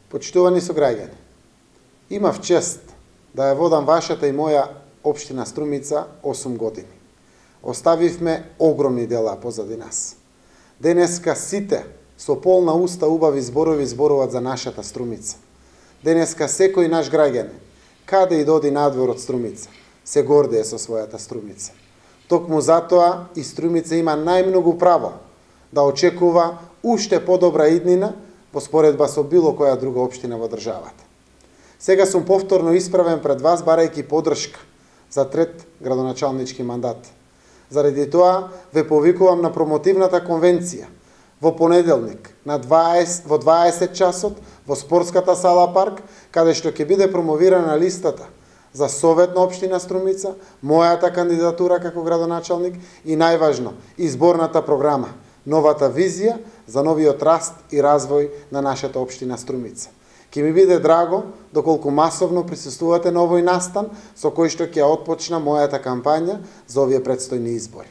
Почитувани сограѓани, имав чест да ја водам вашата и моја општина Струмица 8 години. Оставивме огромни дела позади нас. Денеска сите со полна уста убави зборови зборуваат за нашата Струмица. Денеска секој наш граѓанин, каде и доди надвор од Струмица, се гордее со својата Струмица. Токму затоа и Струмица има најмногу право да очекува уште подобра иднина во споредба со било која друга општина во државата. Сега сум повторно исправен пред вас барајќи подршка за трет градоначалнички мандат. Заради тоа ве повикувам на промотивната конвенција во понеделник во 20 часот во спортската сала Парк, каде што ќе биде промовирана листата за Совет на општина Струмица, мојата кандидатура како градоначалник и најважно изборната програма, новата визија за новиот раст и развој на нашата општина Струмица. Ке ми биде драго доколку масовно присуствувате на овој настан со кој што ќе отпочна мојата кампања за овие предстојни избори.